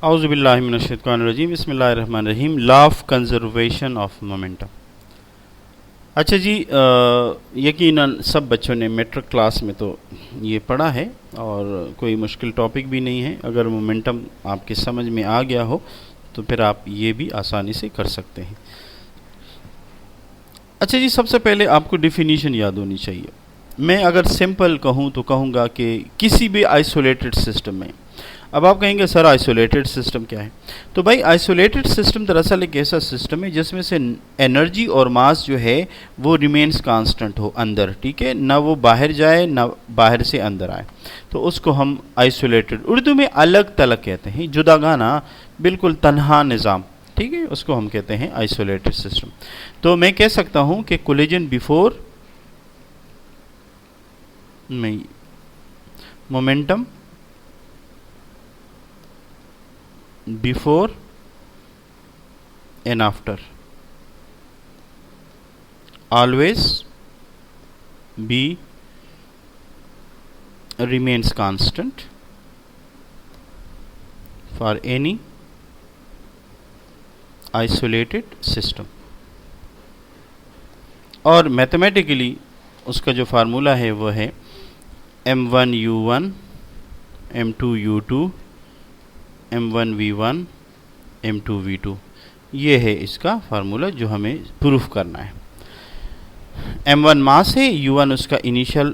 औज़ुबिल्लाहि मिनश्शैतानिर्रजीम बिस्मिल्लाहिर्रहमानिर्रहीम। Law of conservation of momentum. अच्छा जी, यकीनन सब बच्चों ने मेट्रिक क्लास में तो ये पढ़ा है और कोई मुश्किल टॉपिक भी नहीं है। अगर मोमेंटम आपके समझ में आ गया हो तो फिर आप ये भी आसानी से कर सकते हैं। अच्छा जी, सबसे पहले आपको डिफिनीशन याद होनी चाहिए। मैं अगर सिंपल कहूँ तो कहूँगा कि किसी भी आइसोलेटेड सिस्टम में, अब आप कहेंगे सर आइसोलेटेड सिस्टम क्या है? तो भाई आइसोलेटेड सिस्टम दरअसल एक ऐसा सिस्टम है जिसमें से एनर्जी और मास जो है वो रिमेन्स कांस्टेंट हो अंदर, ठीक है, ना वो बाहर जाए ना बाहर से अंदर आए, तो उसको हम आइसोलेटेड, उर्दू में अलग तलग कहते हैं, जुदागाना, बिल्कुल तन्हा निज़ाम, ठीक है, उसको हम कहते हैं आइसोलेटेड सिस्टम। तो मैं कह सकता हूँ कि collision before momentum before and after always be remains constant for any isolated system। और मैथमेटिकली उसका जो फार्मूला है वो है m1u1 m2u2 m1v1 m2v2। ये है इसका फार्मूला जो हमें प्रूफ करना है। m1 मास है, u1 उसका इनिशियल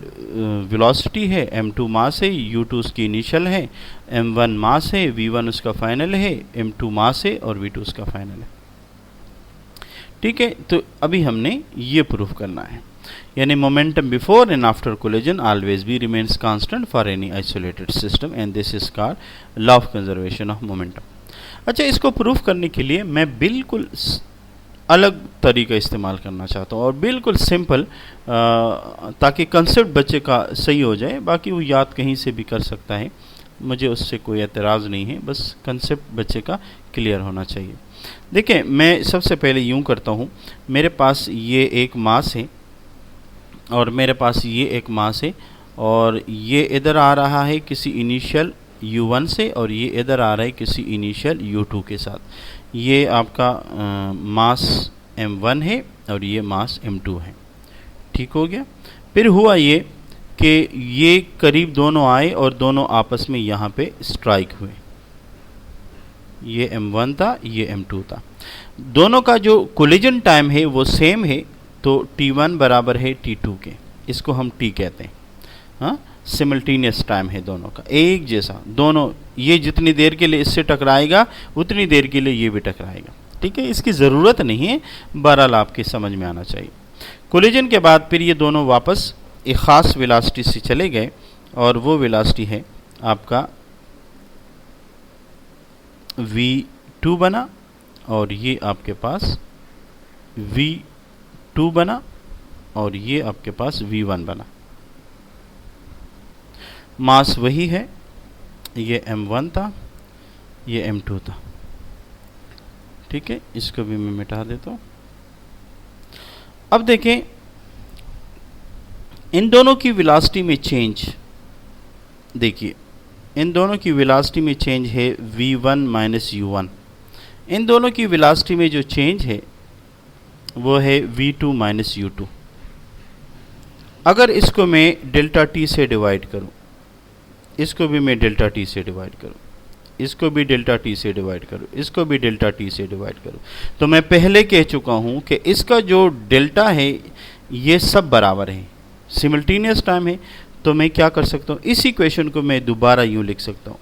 वेलोसिटी है, m2 मास है, u2 उसकी इनिशियल है, m1 मास है, v1 उसका फाइनल है, m2 मास है और v2 उसका फाइनल है। ठीक है, तो अभी हमने ये प्रूफ करना है, यानी momentum before and after collision always be remains constant for any isolated system and this is called law of conservation of momentum. अच्छा, इसको प्रूफ करने के लिए मैं बिल्कुल अलग तरीका इस्तेमाल करना चाहता हूँ और बिल्कुल सिंपल, ताकि कंसेप्ट बच्चे का सही हो जाए, बाकी वो याद कहीं से भी कर सकता है, मुझे उससे कोई एतराज़ नहीं है, बस कंसेप्ट बच्चे का क्लियर होना चाहिए। देखिए, मैं सबसे पहले यूँ करता हूँ, मेरे पास ये एक मास है और मेरे पास ये एक मास है और ये इधर आ रहा है किसी इनिशियल u1 से और ये इधर आ रहा है किसी इनिशियल u2 के साथ। ये आपका मास m1 है और ये मास m2 है, ठीक हो गया। फिर हुआ ये कि ये करीब दोनों आए और दोनों आपस में यहाँ पे स्ट्राइक हुए, ये m1 था, ये m2 था। दोनों का जो कोलिजन टाइम है वो सेम है, तो t1 बराबर है t2 के, इसको हम t कहते हैं। हाँ, सिमल्टेनियस टाइम है दोनों का, एक जैसा, दोनों ये जितनी देर के लिए इससे टकराएगा उतनी देर के लिए ये भी टकराएगा, ठीक है, इसकी ज़रूरत नहीं है, बहरहाल आपके समझ में आना चाहिए। कोलिजन के बाद फिर ये दोनों वापस एक ख़ास वेलोसिटी से चले गए और वो वेलोसिटी है आपका v2 बना और ये आपके पास v2 बना और ये आपके पास v1 बना। मास वही है, ये m1 था, ये m2 था, ठीक है, इसको भी मैं मिटा देता हूँ। अब देखें, इन दोनों की वेलोसिटी में चेंज देखिए, इन दोनों की वेलोसिटी में चेंज है v1 माइनस u1। इन दोनों की वेलोसिटी में जो चेंज है वो है v2 माइनस u2। अगर इसको मैं डेल्टा t से डिवाइड करूं, इसको भी मैं डेल्टा t से डिवाइड करूं, इसको भी डेल्टा t से डिवाइड करूं, इसको भी डेल्टा t से डिवाइड करूं, तो मैं पहले कह चुका हूं कि इसका जो डेल्टा है ये सब बराबर है, सिमल्टेनियस टाइम है। तो मैं क्या कर सकता हूं, इस इक्वेशन को मैं दोबारा यूं लिख सकता हूं,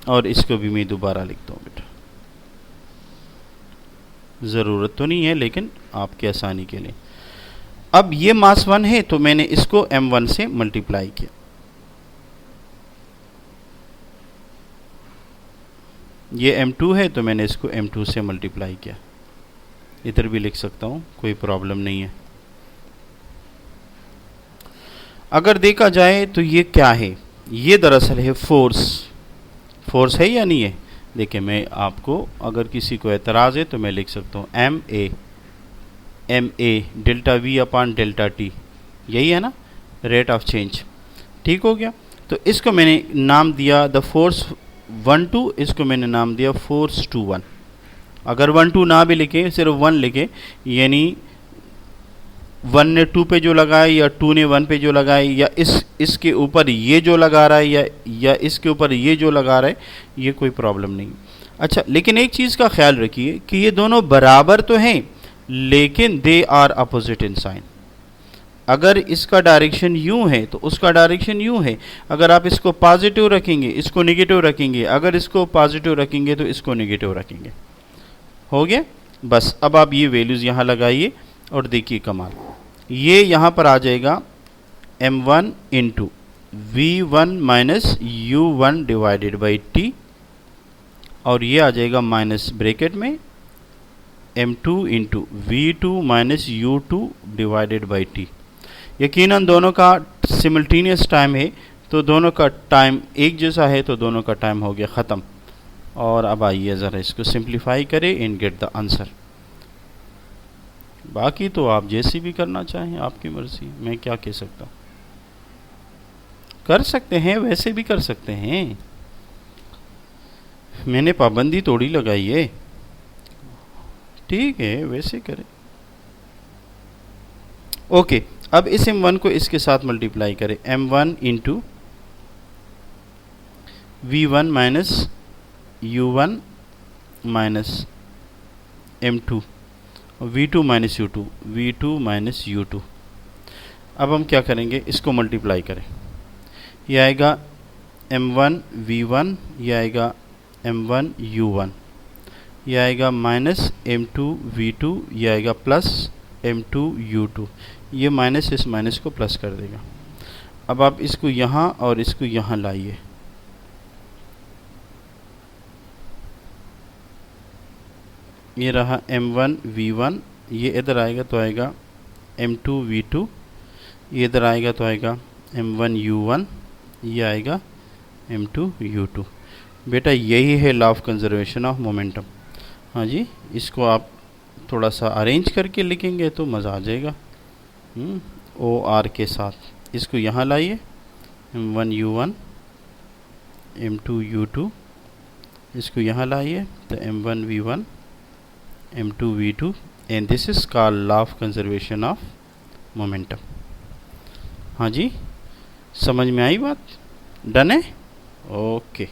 और इसको भी मैं दोबारा लिखता हूं बेटा, ज़रूरत तो नहीं है लेकिन आपके आसानी के लिए। अब ये मास 1 है तो मैंने इसको m1 से मल्टीप्लाई किया, ये m2 है तो मैंने इसको m2 से मल्टीप्लाई किया, इधर भी लिख सकता हूँ, कोई प्रॉब्लम नहीं है। अगर देखा जाए तो ये क्या है, ये दरअसल है फोर्स। फोर्स है या नहीं है? देखिए, मैं आपको, अगर किसी को एतराज़ है तो मैं लिख सकता हूँ M A delta V upon delta T, यही है ना रेट ऑफ चेंज। ठीक हो गया। तो इसको मैंने नाम दिया द फोर्स 1 2, इसको मैंने नाम दिया फोर्स 2 1। अगर 1 2 ना भी लिखे, सिर्फ 1 लिखे, यानी 1 ने 2 पे जो लगाया या 2 ने 1 पे जो लगाया, या इसके ऊपर ये जो लगा रहा है या इसके ऊपर ये जो लगा रहा है, ये कोई प्रॉब्लम नहीं। अच्छा, लेकिन एक चीज़ का ख्याल रखिए कि ये दोनों बराबर तो हैं, लेकिन they are opposite in sign. अगर इसका डायरेक्शन यूं है तो उसका डायरेक्शन यूं है। अगर आप इसको पॉजिटिव रखेंगे, इसको नेगेटिव रखेंगे, अगर इसको पॉजिटिव रखेंगे तो इसको नेगेटिव रखेंगे। हो गया। बस अब आप ये वैल्यूज़ यहाँ लगाइए और देखिए कमाल। ये यहाँ पर आ जाएगा m1 into v1 minus u1 divided by t, और ये आ जाएगा माइनस ब्रैकेट में m2 into v2 minus u2 divided by t। यकीनन दोनों का सिमल्टेनियस टाइम है, तो दोनों का टाइम एक जैसा है, तो दोनों का टाइम हो गया ख़त्म। और अब आइए ज़रा इसको सिंप्लीफाई करें एंड गेट द आंसर। बाकी तो आप जैसी भी करना चाहें, आपकी मर्ज़ी, मैं क्या कह सकता हूँ। कर सकते हैं, वैसे भी कर सकते हैं, मैंने पाबंदी थोड़ी लगाई है। ठीक है, वैसे करें। ओके, अब इस m1 को इसके साथ मल्टीप्लाई करें। m1 into v1 minus u1 minus m2, v2 minus u2, v2 minus u2। अब हम क्या करेंगे, इसको मल्टीप्लाई करें। ये आएगा m1 v1, ये आएगा m1 u1, ये आएगा माइनस m2 v2, ये आएगा प्लस m2 u2। ये माइनस इस माइनस को प्लस कर देगा। अब आप इसको यहाँ और इसको यहाँ लाइए। ये रहा m1 v1, ये इधर आएगा तो आएगा m2 v2, ये इधर आएगा तो आएगा m1 u1, ये आएगा m2 u2। बेटा यही है law of conservation of momentum. हाँ जी, इसको आप थोड़ा सा अरेंज करके लिखेंगे तो मज़ा आ जाएगा। ओ आर के साथ इसको यहाँ लाइए, m1 u1, m2 u2, इसको यहाँ लाइए तो m1 v1, m2 v2, and this is called law of conservation of momentum. हाँ जी, समझ में आई बात? डन है? ओके।